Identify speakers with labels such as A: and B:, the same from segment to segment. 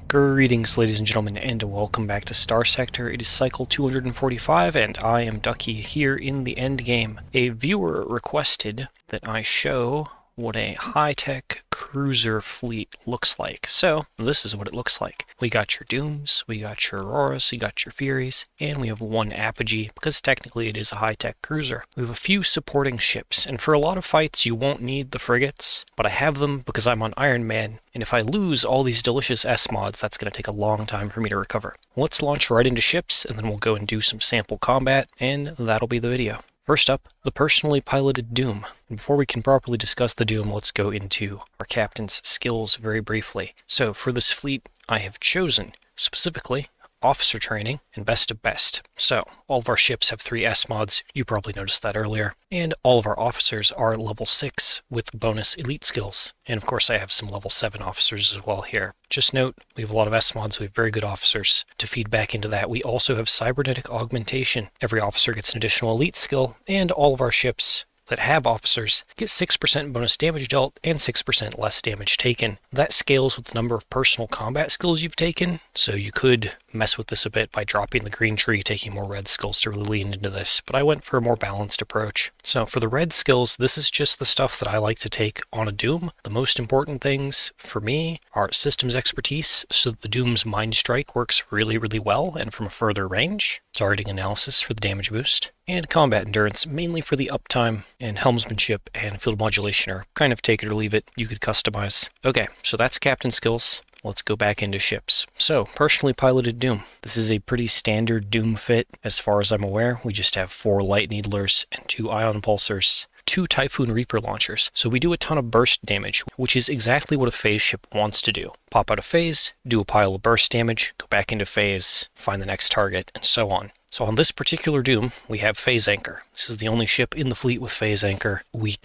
A: Greetings, ladies and gentlemen, and welcome back to Starsector. It is cycle 245, and I am Ducky here in the end game. A viewer requested that I show what a high-tech cruiser fleet looks like. So, this is what it looks like. We got your Dooms, we got your Auroras, we got your Furies, and we have one Apogee, because technically it is a high-tech cruiser. We have a few supporting ships, and for a lot of fights you won't need the frigates, but I have them because I'm on Iron Man, and if I lose all these delicious S-mods, that's going to take a long time for me to recover. Let's launch right into ships, and then we'll go and do some sample combat, and that'll be the video. First up, the personally piloted Doom. And before we can properly discuss the Doom, let's go into our captain's skills very briefly. So for this fleet, I have chosen, specifically, officer training and best of best. So all of our ships have 3 S mods, you probably noticed that earlier, and all of our officers are level 6 with bonus elite skills. And of course I have some level 7 officers as well here. Just note, we have a lot of S mods, we have very good officers. To feed back into that, we also have cybernetic augmentation. Every officer gets an additional elite skill, and all of our ships that have officers get 6% bonus damage dealt and 6% less damage taken. That scales with the number of personal combat skills you've taken, so you could mess with this a bit by dropping the green tree, taking more red skills to really lean into this, but I went for a more balanced approach. So for the red skills, this is just the stuff that I like to take on a Doom. The most important things for me are systems expertise, so that the Doom's Mind Strike works really well and from a further range, targeting analysis for the damage boost, and combat endurance, mainly for the uptime, and helmsmanship and field modulation are kind of take it or leave it, you could customize. Okay, so that's captain skills. Let's go back into ships. So, personally piloted Doom. This is a pretty standard Doom fit as far as I'm aware. We just have 4 light needlers and 2 ion pulsars, 2 Typhoon Reaper launchers. So we do a ton of burst damage, which is exactly what a phase ship wants to do. Pop out of phase, do a pile of burst damage, go back into phase, find the next target, and so on. So on this particular Doom, we have Phase Anchor. This is the only ship in the fleet with Phase Anchor. We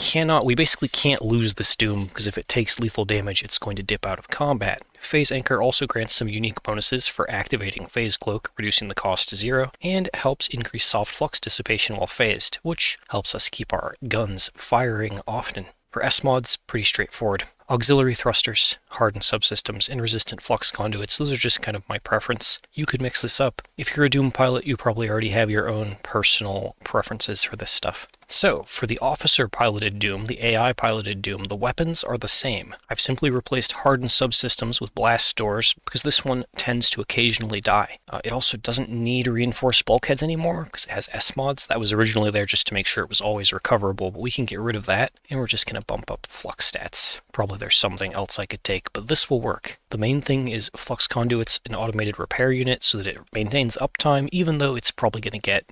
A: basically can't lose this Doom, because if it takes lethal damage, it's going to dip out of combat. Phase Anchor also grants some unique bonuses for activating Phase Cloak, reducing the cost to 0, and helps increase soft flux dissipation while phased, which helps us keep our guns firing often. For S-mods, pretty straightforward. Auxiliary thrusters, hardened subsystems, and resistant flux conduits, those are just kind of my preference. You could mix this up. If you're a Doom pilot, you probably already have your own personal preferences for this stuff. So, for the officer-piloted Doom, the AI-piloted Doom, the weapons are the same. I've simply replaced hardened subsystems with blast doors, because this one tends to occasionally die. It also doesn't need reinforced bulkheads anymore, because it has S-mods. That was originally there just to make sure it was always recoverable, but we can get rid of that, and we're just going to bump up the flux stats. Probably there's something else I could take, but this will work. The main thing is flux conduits, an automated repair unit, so that it maintains uptime, even though it's probably going to get,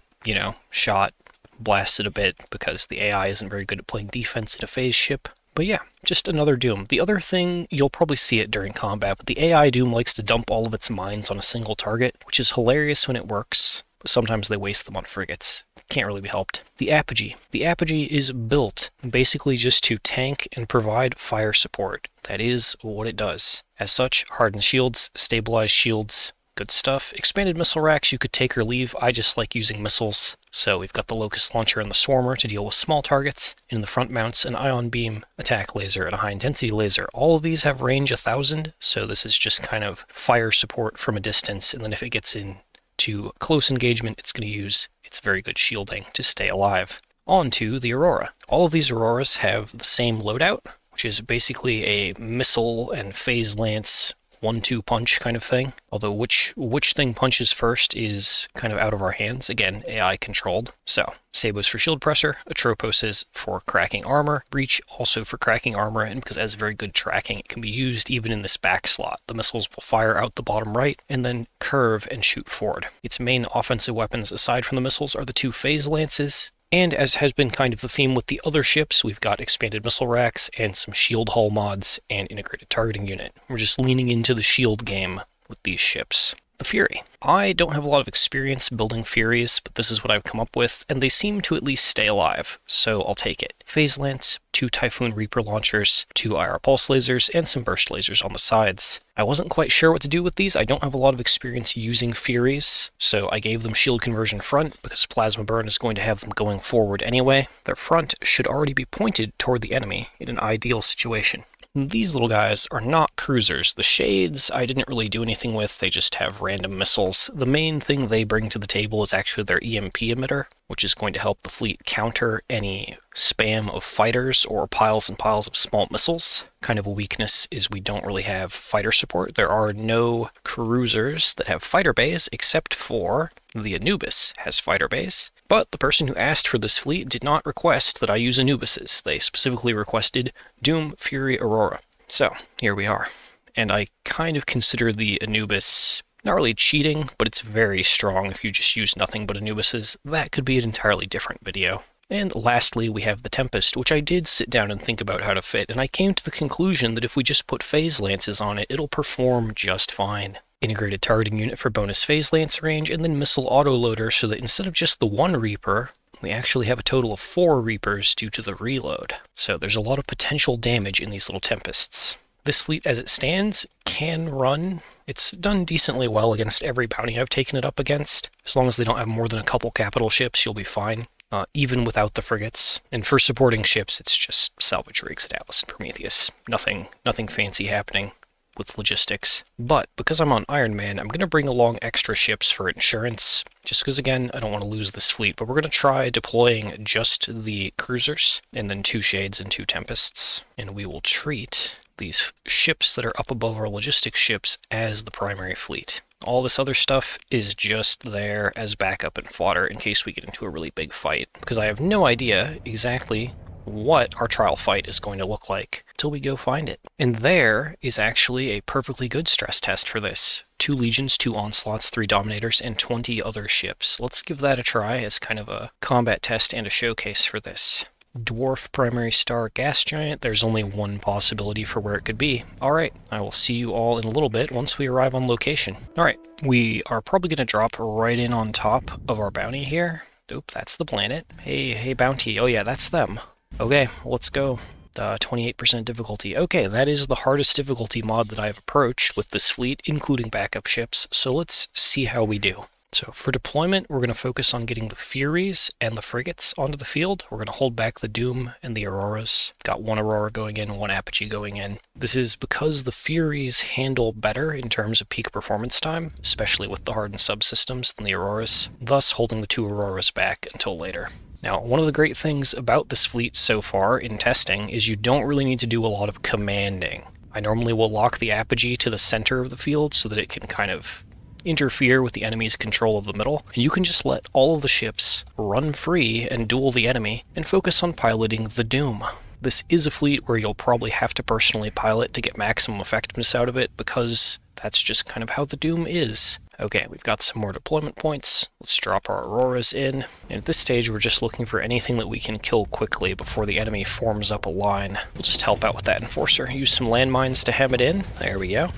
A: shot, blasted a bit, because the AI isn't very good at playing defense in a phase ship. But yeah, just another Doom. The other thing, you'll probably see it during combat, but the AI Doom likes to dump all of its mines on a single target, which is hilarious when it works, but sometimes they waste them on frigates. Can't really be helped. The Apogee. The Apogee is built basically just to tank and provide fire support. That is what it does. As such, hardened shields, stabilized shields, good stuff. Expanded missile racks you could take or leave. I just like using missiles. So we've got the Locust Launcher and the Swarmer to deal with small targets. In the front mounts, an ion beam, attack laser, and a high intensity laser. All of these have range 1000, so this is just kind of fire support from a distance, and then if it gets into close engagement, it's going to use its very good shielding to stay alive. On to the Aurora. All of these Auroras have the same loadout, which is basically a missile and phase lance 1-2 punch kind of thing. Although which thing punches first is kind of out of our hands. Again, AI controlled. So, Sabos for shield pressure, Atropos is for cracking armor, Breach also for cracking armor, and because it has very good tracking, it can be used even in this back slot. The missiles will fire out the bottom right, and then curve and shoot forward. Its main offensive weapons aside from the missiles are the 2 phase lances, and as has been kind of the theme with the other ships, we've got expanded missile racks and some shield hull mods and integrated targeting unit. We're just leaning into the shield game with these ships. The Fury. I don't have a lot of experience building Furies, but this is what I've come up with, and they seem to at least stay alive, so I'll take it. Phase Lance, 2 Typhoon Reaper launchers, 2 IR pulse lasers, and some burst lasers on the sides. I wasn't quite sure what to do with these. I don't have a lot of experience using Furies, so I gave them shield conversion front, because Plasma Burn is going to have them going forward anyway. Their front should already be pointed toward the enemy in an ideal situation. These little guys are not cruisers. The Shades I didn't really do anything with, they just have random missiles. The main thing they bring to the table is actually their EMP emitter, which is going to help the fleet counter any spam of fighters or piles and piles of small missiles. Kind of a weakness is we don't really have fighter support. There are no cruisers that have fighter bays except for the Anubis has fighter bays. But the person who asked for this fleet did not request that I use Anubises. They specifically requested Doom, Fury, Aurora. So, here we are. And I kind of consider the Anubis not really cheating, but it's very strong if you just use nothing but Anubises. That could be an entirely different video. And lastly, we have the Tempest, which I did sit down and think about how to fit, and I came to the conclusion that if we just put Phase Lances on it, it'll perform just fine. Integrated targeting unit for bonus phase lance range, and then missile autoloader so that instead of just the one Reaper, we actually have a total of 4 Reapers due to the reload. So there's a lot of potential damage in these little Tempests. This fleet as it stands can run. It's done decently well against every bounty I've taken it up against. As long as they don't have more than a couple capital ships, you'll be fine. Even without the frigates. And for supporting ships, it's just salvage rigs at Atlas and Prometheus. Nothing fancy happening with logistics. But because I'm on Iron Man, I'm going to bring along extra ships for insurance, just because, again, I don't want to lose this fleet. But we're going to try deploying just the cruisers, and then 2 Shades and 2 Tempests, and we will treat these ships that are up above our logistics ships as the primary fleet. All this other stuff is just there as backup and fodder in case we get into a really big fight, because I have no idea exactly what our trial fight is going to look like until we go find it. And there is actually a perfectly good stress test for this. 2 Legions, 2 Onslaughts, 3 Dominators, and 20 other ships. Let's give that a try as kind of a combat test and a showcase for this. Dwarf Primary Star Gas Giant, there's only one possibility for where it could be. Alright, I will see you all in a little bit once we arrive on location. Alright, we are probably going to drop right in on top of our bounty here. Oop, that's the planet. Hey bounty, oh yeah, that's them. Okay, let's go. 28% difficulty. Okay, that is the hardest difficulty mod that I've approached with this fleet, including backup ships, so let's see how we do. So for deployment, we're going to focus on getting the Furies and the frigates onto the field. We're going to hold back the Doom and the Auroras. Got 1 Aurora going in, 1 Apogee going in. This is because the Furies handle better in terms of peak performance time, especially with the hardened subsystems, than the Auroras, thus holding the 2 Auroras back until later. Now, one of the great things about this fleet so far in testing is you don't really need to do a lot of commanding. I normally will lock the Apogee to the center of the field so that it can kind of interfere with the enemy's control of the middle, and you can just let all of the ships run free and duel the enemy and focus on piloting the Doom. This is a fleet where you'll probably have to personally pilot to get maximum effectiveness out of it, because that's just kind of how the Doom is. Okay, we've got some more deployment points. Let's drop our Auroras in. And at this stage, we're just looking for anything that we can kill quickly before the enemy forms up a line. We'll just help out with that Enforcer. Use some landmines to hem it in. There we go.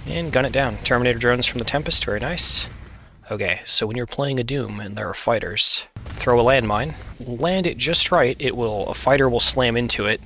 A: And gun it down. Terminator drones from the Tempest, very nice. Okay, so when you're playing a Doom and there are fighters, throw a landmine, land it just right, a fighter will slam into it,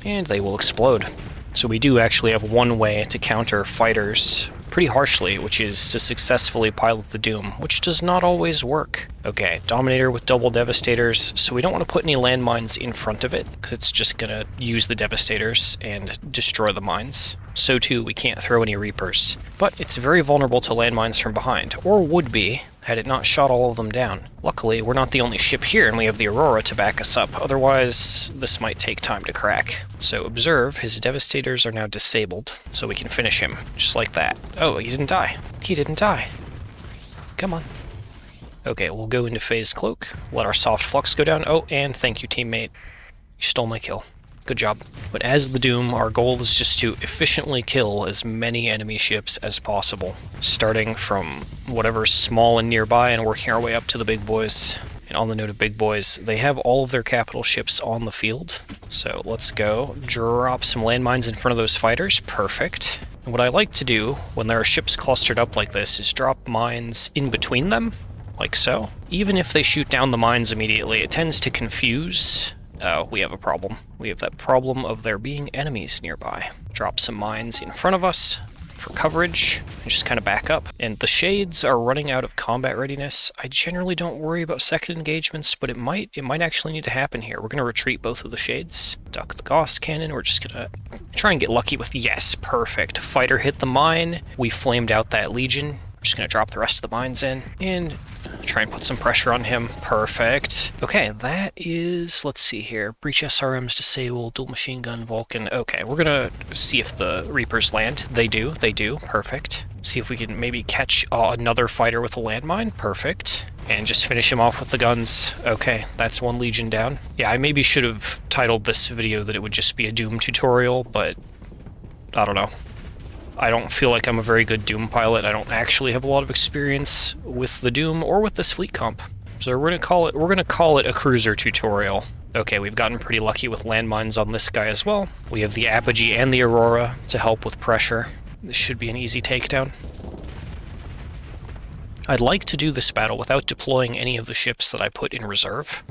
A: and they will explode. So we do actually have one way to counter fighters pretty harshly, which is to successfully pilot the Doom, which does not always work. Okay, Dominator with double Devastators, so we don't want to put any landmines in front of it, because it's just going to use the Devastators and destroy the mines. So too, we can't throw any Reapers. But it's very vulnerable to landmines from behind, or would be, had it not shot all of them down. Luckily, we're not the only ship here, and we have the Aurora to back us up, otherwise this might take time to crack. So observe, his Devastators are now disabled, so we can finish him, just like that. Oh, he didn't die. He didn't die. Come on. Okay, we'll go into Phase Cloak, let our soft flux go down. Oh, and thank you, teammate. You stole my kill. Good job. But as the Doom, our goal is just to efficiently kill as many enemy ships as possible, starting from whatever's small and nearby and working our way up to the big boys. And on the note of big boys, they have all of their capital ships on the field. So let's go drop some landmines in front of those fighters. Perfect. And what I like to do when there are ships clustered up like this is drop mines in between them, like so. Even if they shoot down the mines immediately, it tends to confuse. Oh, we have a problem. We have that problem of there being enemies nearby. Drop some mines in front of us, for coverage and just kind of back up. And the shades are running out of combat readiness. I generally don't worry about second engagements, but it might actually need to happen here. We're going to retreat both of the shades, duck the Gauss cannon. We're just going to try and get lucky with, yes, perfect. Fighter hit the mine. We flamed out that Legion. Just going to drop the rest of the mines in and try and put some pressure on him. Perfect. Okay, that is, let's see here. Breach SRMs disabled, dual machine gun, Vulcan. Okay, we're going to see if the Reapers land. They do. Perfect. See if we can maybe catch another fighter with a landmine. Perfect. And just finish him off with the guns. Okay, that's one Legion down. Yeah, I maybe should have titled this video that it would just be a Doom tutorial, but I don't know. I don't feel like I'm a very good Doom pilot. I don't actually have a lot of experience with the Doom or with this fleet comp. So we're gonna call it a cruiser tutorial. Okay, we've gotten pretty lucky with landmines on this guy as well. We have the Apogee and the Aurora to help with pressure. This should be an easy takedown. I'd like to do this battle without deploying any of the ships that I put in reserve.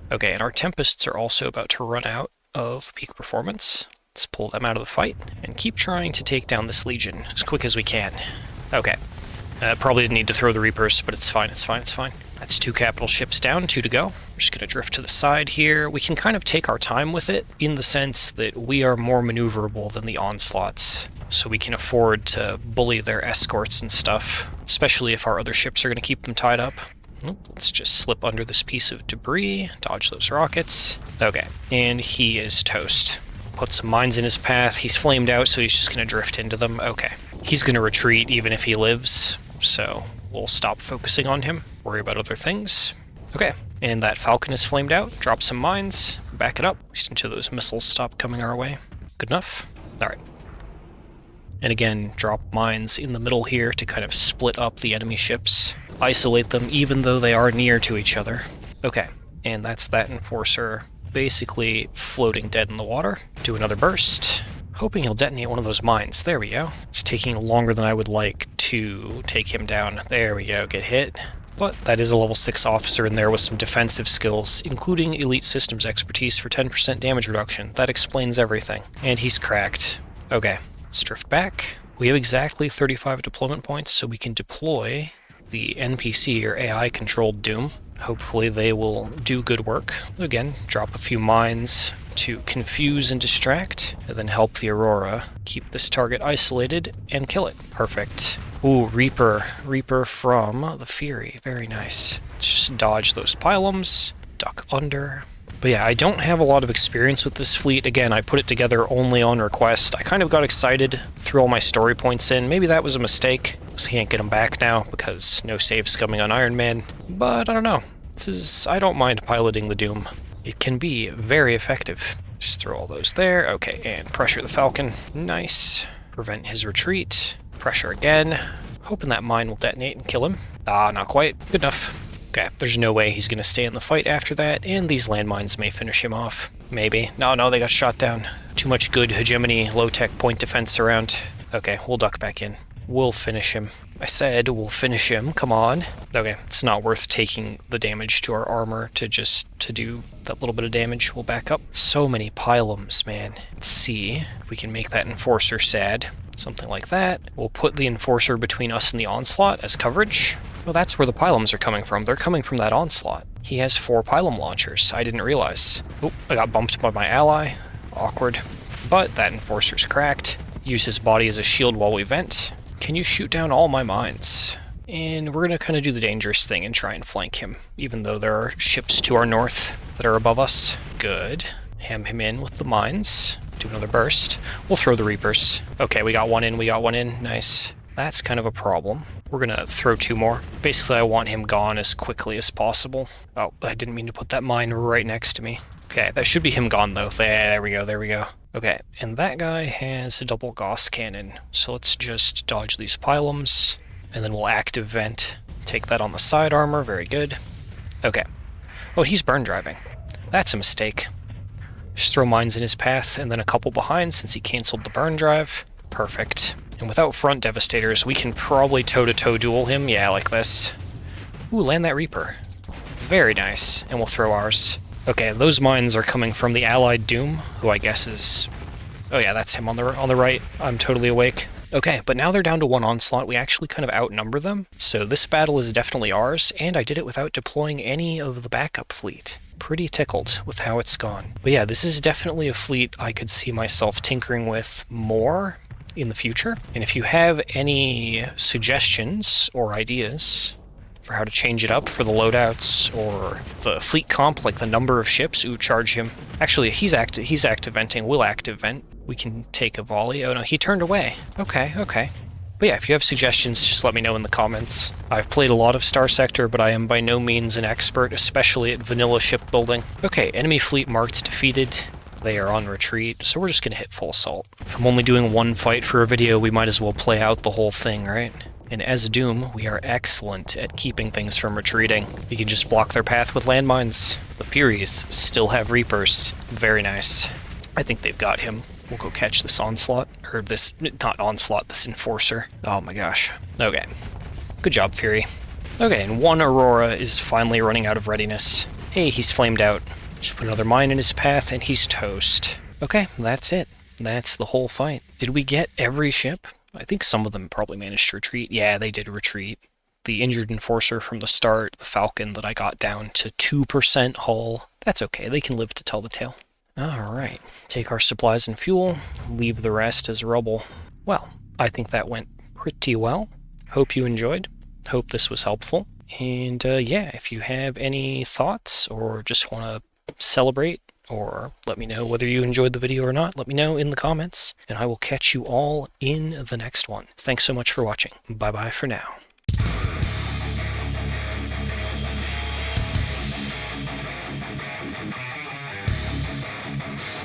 A: Okay, and our Tempests are also about to run out of peak performance. Let's pull them out of the fight and keep trying to take down this Legion as quick as we can. Okay. Probably didn't need to throw the Reapers, but it's fine. That's 2 capital ships down, 2 to go. We're just going to drift to the side here. We can kind of take our time with it in the sense that we are more maneuverable than the Onslaughts, so we can afford to bully their escorts and stuff, especially if our other ships are going to keep them tied up. Let's just slip under this piece of debris, dodge those rockets. Okay, and he is toast. Put some mines in his path. He's flamed out, so he's just going to drift into them. Okay. He's going to retreat even if he lives, so we'll stop focusing on him. Worry about other things. Okay. And that Falcon is flamed out. Drop some mines. Back it up, at least until those missiles stop coming our way. Good enough? Alright. And again, drop mines in the middle here to kind of split up the enemy ships. Isolate them even though they are near to each other. Okay. And that's that Enforcer basically floating dead in the water. Do another burst. Hoping he'll detonate one of those mines. There we go. It's taking longer than I would like to take him down. There we go, get hit. But that is a level 6 officer in there with some defensive skills, including elite systems expertise for 10% damage reduction. That explains everything. And he's cracked. Okay, let's drift back. We have exactly 35 deployment points, so we can deploy the NPC or AI-controlled Doom. Hopefully they will do good work. Again, drop a few mines to confuse and distract, and then help the Aurora keep this target isolated and kill it. Perfect. Ooh, Reaper. Reaper from the Fury. Very nice. Let's just dodge those pylums, duck under. But yeah, I don't have a lot of experience with this fleet. Again, I put it together only on request. I kind of got excited, threw all my story points in. Maybe that was a mistake. Just can't get them back now because no saves coming on Iron Man. But I don't know. I don't mind piloting the Doom. It can be very effective. Just throw all those there. Okay, and pressure the Falcon. Nice. Prevent his retreat. Pressure again. Hoping that mine will detonate and kill him. Ah, not quite. Good enough. Okay, there's no way he's going to stay in the fight after that, and these landmines may finish him off. Maybe. No, they got shot down. Too much good hegemony, low-tech point defense around. Okay, we'll duck back in. We'll finish him. I said we'll finish him. Come on. Okay, it's not worth taking the damage to our armor to do that little bit of damage. We'll back up. So many pylums, man. Let's see if we can make that Enforcer sad. Something like that. We'll put the Enforcer between us and the Onslaught as coverage. Well, that's where the pylums are coming from. They're coming from that Onslaught. He has 4 pylum launchers. I didn't realize. Oh, I got bumped by my ally. Awkward. But that Enforcer's cracked. Use his body as a shield while we vent. Can you shoot down all my mines? And we're going to kind of do the dangerous thing and try and flank him, even though there are ships to our north that are above us. Good. Ham him in with the mines. Do another burst. We'll throw the Reapers. Okay, we got one in. Nice. That's kind of a problem. We're going to throw 2 more. Basically, I want him gone as quickly as possible. Oh, I didn't mean to put that mine right next to me. Okay, that should be him gone, though. There we go. Okay, and that guy has a double Gauss cannon. So let's just dodge these pylums, and then we'll active vent. Take that on the side armor. Very good. Okay. Oh, he's burn driving. That's a mistake. Just throw mines in his path, and then a couple behind since he canceled the burn drive. Perfect. And without front devastators, we can probably toe-to-toe duel him. Yeah, like this. Ooh, land that Reaper. Very nice. And we'll throw ours. Okay, those mines are coming from the allied Doom, who I guess is... Oh yeah, that's him on the right. I'm totally awake. Okay, but now they're down to 1 onslaught. We actually kind of outnumber them, so this battle is definitely ours, and I did it without deploying any of the backup fleet. Pretty tickled with how it's gone. But yeah, this is definitely a fleet I could see myself tinkering with more in the future. And if you have any suggestions or ideas for how to change it up for the loadouts or the fleet comp, like the number of ships, ooh, charge him. Actually, he's active venting, we'll active vent. We can take a volley. Oh no, he turned away. Okay. But yeah, if you have suggestions, just let me know in the comments. I've played a lot of Starsector, but I am by no means an expert, especially at vanilla shipbuilding. Okay, enemy fleet marked defeated. They are on retreat, so we're just gonna hit full assault. If I'm only doing one fight for a video, we might as well play out the whole thing, right? And as a Doom, we are excellent at keeping things from retreating. You can just block their path with landmines. The Furies still have Reapers. Very nice. I think they've got him. We'll go catch this onslaught, or this, not onslaught, this enforcer. Oh my gosh. Okay. Good job, Fury. Okay, and one Aurora is finally running out of readiness. Hey, he's flamed out. Just put another mine in his path, and he's toast. Okay, that's it. That's the whole fight. Did we get every ship? I think some of them probably managed to retreat. Yeah, they did retreat. The injured enforcer from the start, the Falcon that I got down to 2% hull. That's okay, they can live to tell the tale. Alright, take our supplies and fuel, leave the rest as rubble. Well, I think that went pretty well. Hope you enjoyed. Hope this was helpful. And yeah, if you have any thoughts or just want to celebrate, or let me know whether you enjoyed the video or not, let me know in the comments, and I will catch you all in the next one. Thanks so much for watching. Bye-bye for now.